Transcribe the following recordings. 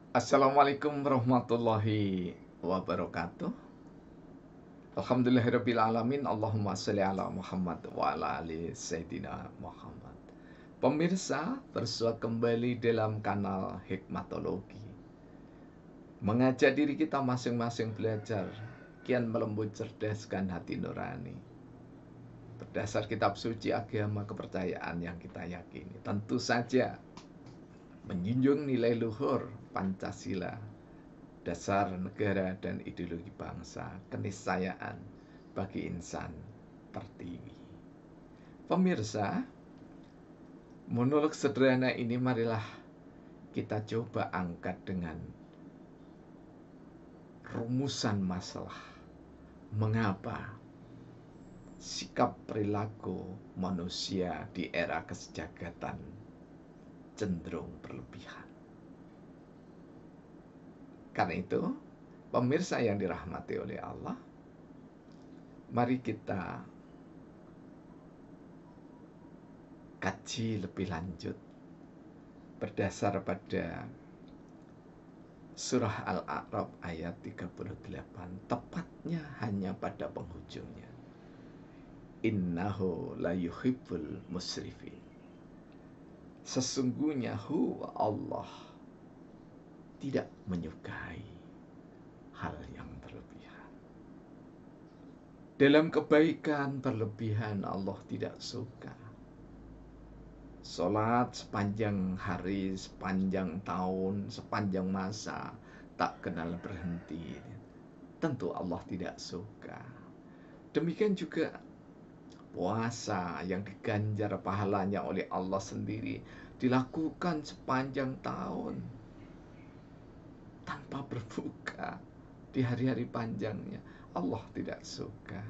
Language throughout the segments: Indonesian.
Assalamualaikum warahmatullahi wabarakatuh. Alhamdulillahirabbil alamin. Allahumma shalli ala Muhammad wa ala ali Sayyidina Muhammad. Pemirsa, bersua kembali dalam kanal Hikmatologi. Mengajak diri kita masing-masing belajar, kian melembut cerdaskan hati nurani. Berdasar kitab suci agama kepercayaan yang kita yakini. Tentu saja menjunjung nilai luhur Pancasila, dasar negara dan ideologi bangsa, keniscayaan bagi insan tertinggi. Pemirsa, monolog sederhana ini marilah kita coba angkat dengan rumusan masalah. Mengapa sikap perilaku manusia di era kesejahteraan cenderung berlebihan? Karena itu, pemirsa yang dirahmati oleh Allah, mari kita kaji lebih lanjut berdasar pada surah Al-A'raf ayat 38, tepatnya hanya pada penghujungnya. Innahu la yuhibbul musrifin. Sesungguhnya Allah tidak menyukai hal yang berlebihan. Dalam kebaikan berlebihan Allah tidak suka. Sholat sepanjang hari, sepanjang tahun, sepanjang masa, tak kenal berhenti. Tentu Allah tidak suka. Demikian juga puasa yang diganjar pahalanya oleh Allah sendiri, dilakukan sepanjang tahun tanpa berbuka di hari-hari panjangnya. Allah tidak suka.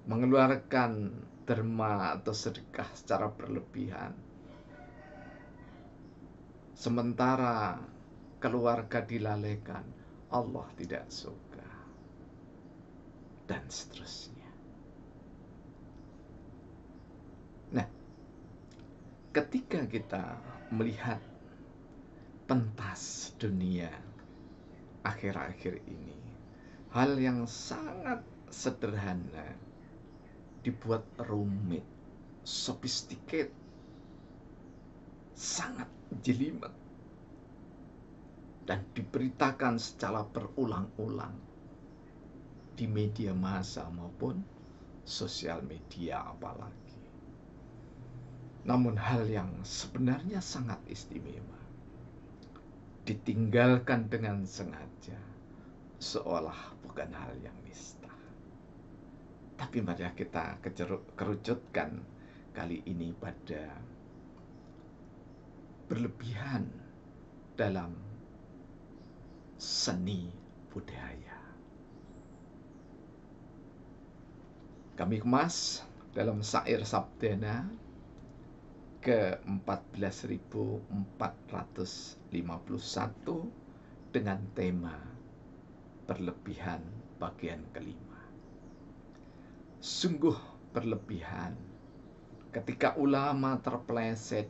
Mengeluarkan derma atau sedekah secara berlebihan, sementara keluarga dilalaikan, Allah tidak suka, dan seterusnya. Nah, ketika kita melihat pentas dunia akhir-akhir ini, hal yang sangat sederhana dibuat rumit, sophisticated, sangat jelimet, dan diberitakan secara berulang-ulang di media massa maupun sosial media apalagi. Namun hal yang sebenarnya sangat istimewa ditinggalkan dengan sengaja, seolah bukan hal yang nista. Tapi mari kita kerucutkan kali ini pada berlebihan dalam seni budaya. Kami kemas dalam syair Sabdana ke-14.451 dengan tema berlebihan bagian kelima. Sungguh berlebihan ketika ulama terpeleset,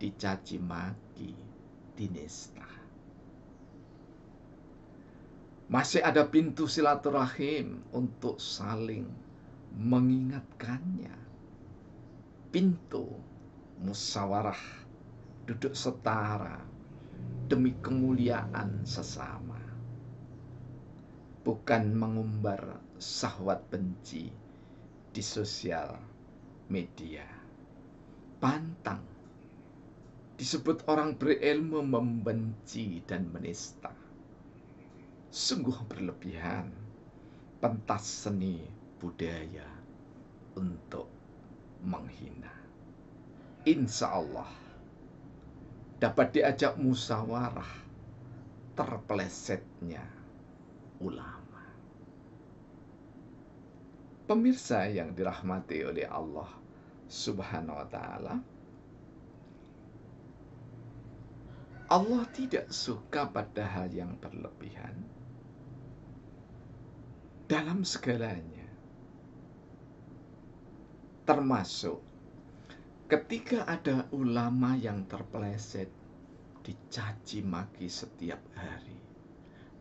dicaci maki, dinista. Masih ada pintu silaturahim untuk saling mengingatkannya. Pintu musyawarah, duduk setara demi kemuliaan sesama. Bukan mengumbar syahwat benci di sosial media. Pantang disebut orang berilmu membenci dan menista. Sungguh berlebihan pentas seni budaya untuk menghina. Insya Allah dapat diajak musyawarah terpelesetnya ulama. Pemirsa yang dirahmati oleh Allah Subhanahu wa Ta'ala, Allah tidak suka pada hal yang berlebihan dalam segalanya, termasuk ketika ada ulama yang terpeleset, dicaci maki setiap hari,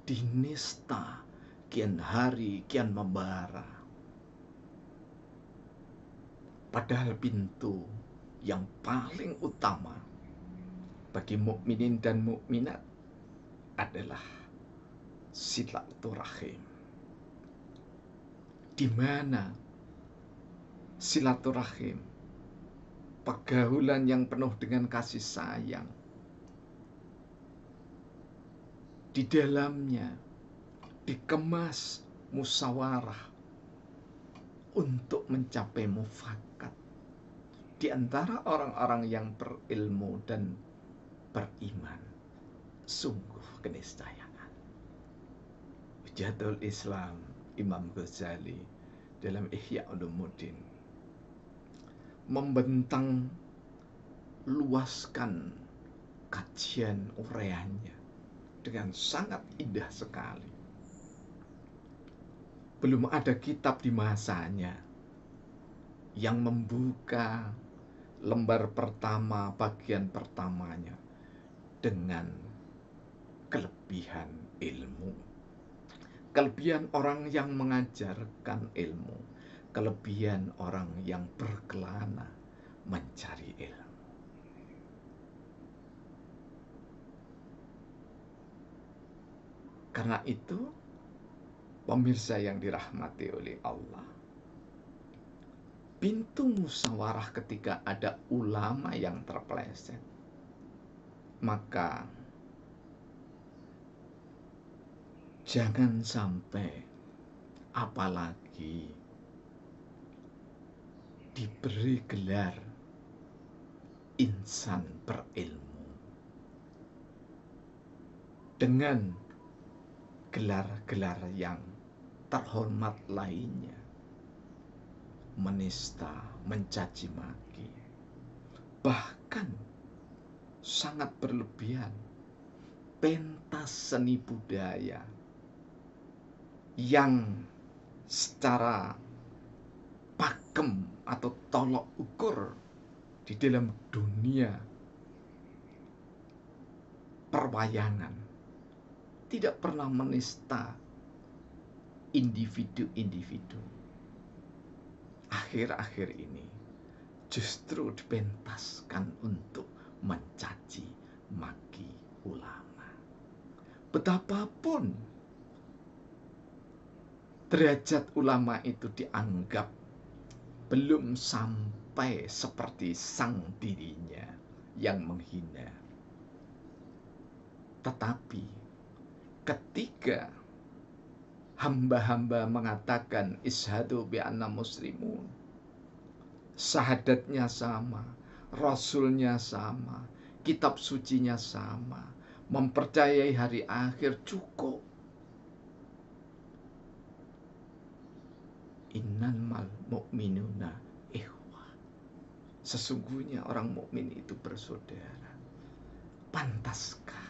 dinista kian hari kian membara. Padahal pintu yang paling utama bagi mukminin dan mukminat adalah silaturahim. Di mana silaturahim, pergaulan yang penuh dengan kasih sayang, di dalamnya dikemas musyawarah untuk mencapai mufakat di antara orang-orang yang berilmu dan beriman. Sungguh keniscayaan. Hujatul Islam Imam Ghazali dalam Ihya Ulumuddin membentang luaskan kajian uraiannya dengan sangat indah sekali. Belum ada kitab di masanya yang membuka lembar pertama, bagian pertamanya dengan kelebihan ilmu. Kelebihan orang yang mengajarkan ilmu, kelebihan orang yang berkelana mencari ilmu. Karena itu, pemirsa yang dirahmati oleh Allah, pintu musyawarah ketika ada ulama yang terpeleset, maka jangan sampai apalagi diberi gelar insan berilmu dengan gelar-gelar yang terhormat lainnya, menista, mencaci maki, bahkan sangat berlebihan, pentas seni budaya yang secara pakem atau tolok ukur di dalam dunia perwayangan tidak pernah menista individu-individu. Akhir-akhir ini justru dipentaskan untuk mencaci maki ulama. Betapapun derajat ulama itu dianggap belum sampai seperti sang dirinya yang menghina. Tetapi ketika hamba-hamba mengatakan isyhadu bi anna muslimun, syahadatnya sama, rasulnya sama, kitab sucinya sama, mempercayai hari akhir cukup. Innamal mu'minuna ikhwah. Sesungguhnya orang mukmin itu bersaudara. Pantaskah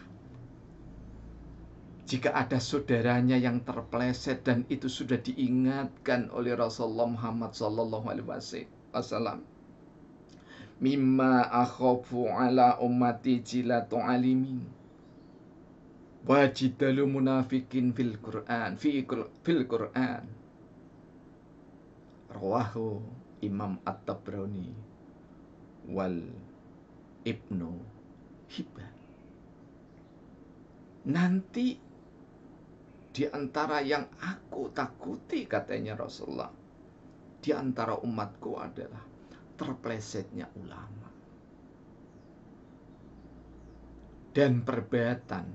jika ada saudaranya yang terpeleset dan itu sudah diingatkan oleh Rasulullah Muhammad SAW, mimma akhafu ala ummati jilatu alimin wajidalu munafikin fil Qur'an rawahu Imam At-Tabrani wal Ibnu Hibban. Nanti di antara yang aku takuti, katanya Rasulullah, di antara umatku adalah terplesetnya ulama dan perbedaan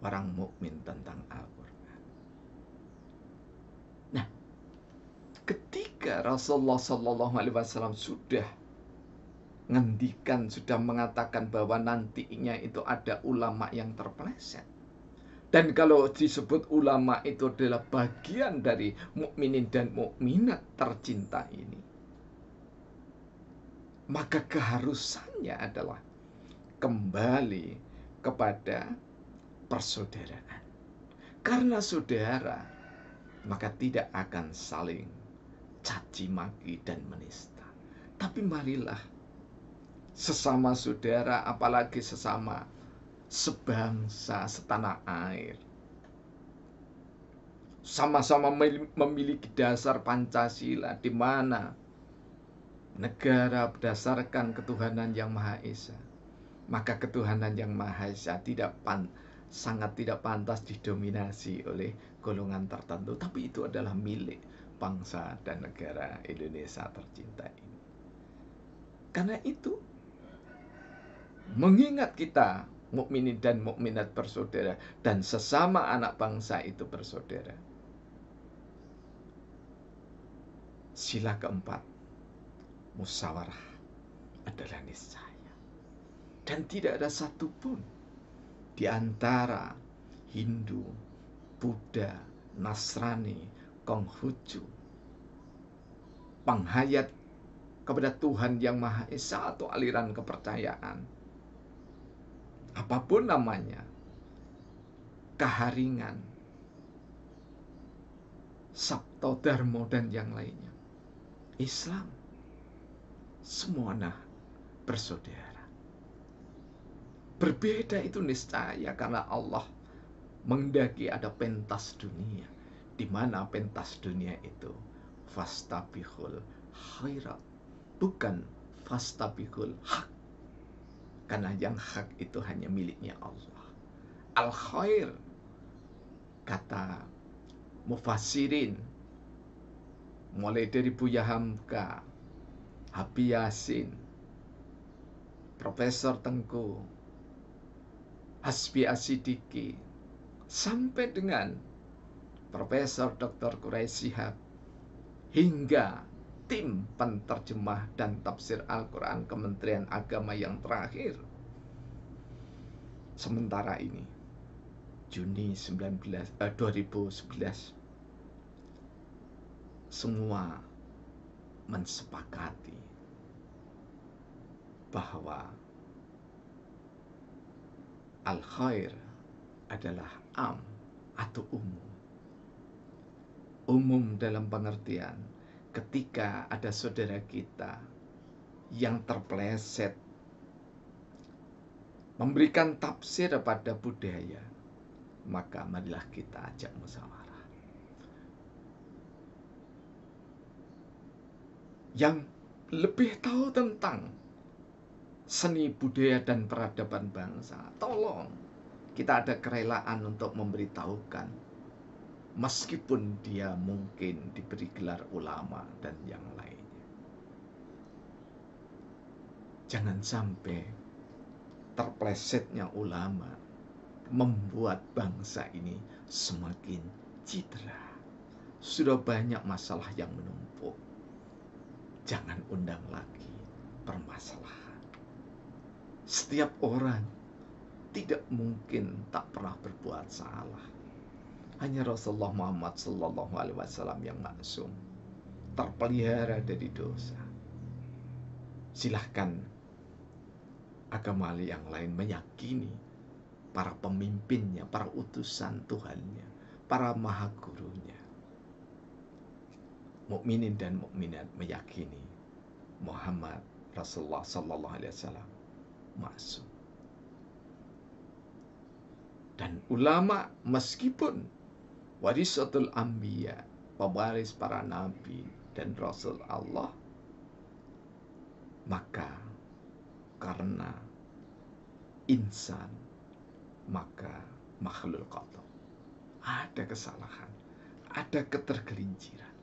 orang mukmin tentang Al-Quran. Nah, ketika Rasulullah SAW sudah ngendikan, sudah mengatakan bahwa nantinya itu ada ulama yang terpeleset, dan kalau disebut ulama itu adalah bagian dari mukminin dan mukminat tercinta ini, maka keharusannya adalah kembali kepada persaudaraan. Karena saudara, maka tidak akan saling caci maki dan menista. Tapi marilah sesama saudara, apalagi sesama sebangsa, setanah air. Sama-sama memiliki dasar Pancasila, di mana negara berdasarkan ketuhanan yang Maha Esa. Maka ketuhanan yang Maha Esa sangat tidak pantas didominasi oleh golongan tertentu, tapi itu adalah milik bangsa dan negara Indonesia tercinta ini. Karena itu, mengingat kita mukminin dan mukminat bersaudara dan sesama anak bangsa itu bersaudara. Sila keempat, musyawarah adalah niscaya. Dan tidak ada satupun di antara Hindu, Buddha, Nasrani, Konghucu, penghayat kepada Tuhan yang Maha Esa atau aliran kepercayaan, apapun namanya, Kaharingan, Sabto Dharma, dan yang lainnya, Islam, semuanya bersaudara. Berbeda itu niscaya karena Allah menghendaki ada pentas dunia, di mana pentas dunia itu fastabihul khairat, bukan fastabihul hak, karena yang hak itu hanya miliknya Allah. Al khair, kata mufassirin mulai dari Buya Hamka, Habib Yasin, Profesor Tengku, Hasbi Asidiki, sampai dengan Profesor Dr. Quraisy Shihab, hingga tim penterjemah dan tafsir Al-Quran Kementerian Agama yang terakhir sementara ini, Juni 2011, semua mensepakati bahwa al-khair adalah am atau umum. Umum dalam pengertian ketika ada saudara kita yang terpeleset memberikan tafsir pada budaya, maka marilah kita ajak musyawarah. Yang lebih tahu tentang seni budaya dan peradaban bangsa, tolong kita ada kerelaan untuk memberitahukan, meskipun dia mungkin diberi gelar ulama dan yang lainnya. Jangan sampai terplesetnya ulama membuat bangsa ini semakin cedera. Sudah banyak masalah yang menumpuk. Jangan undang lagi permasalahan. Setiap orang tidak mungkin tak pernah berbuat salah. Hanya Rasulullah Muhammad SAW yang maksum, terpelihara dari dosa. Silahkan agama yang lain meyakini para pemimpinnya, para utusan Tuhannya, para maha gurunya. Mukminin dan mukminat meyakini Muhammad Rasulullah SAW maksum. Dan ulama meskipun warisatul anbiya, pewaris para nabi dan rasul Allah, maka karena insan maka makhluk khata. Ada kesalahan, ada ketergelinciran.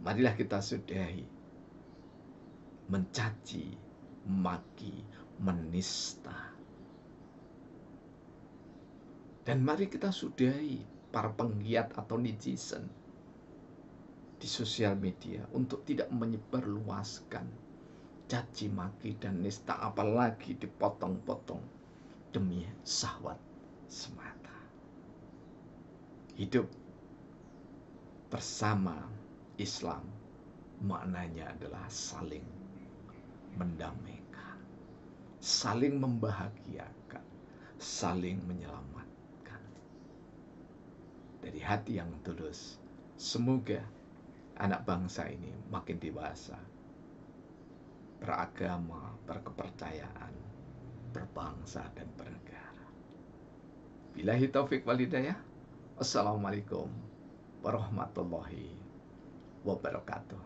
Marilah kita sudahi mencaci, maki, menista. Dan mari kita sudahi para penggiat atau netizen di sosial media untuk tidak menyebarluaskan caci maki dan nista, apalagi dipotong-potong demi syahwat semata. Hidup bersama Islam maknanya adalah saling mendamaikan, saling membahagiakan, saling menyelamatkan. Dari hati yang tulus, semoga anak bangsa ini makin dewasa, beragama, berkepercayaan, berbangsa dan bernegara. Billahi taufik wal hidayah. Assalamualaikum warahmatullahi wabarakatuh.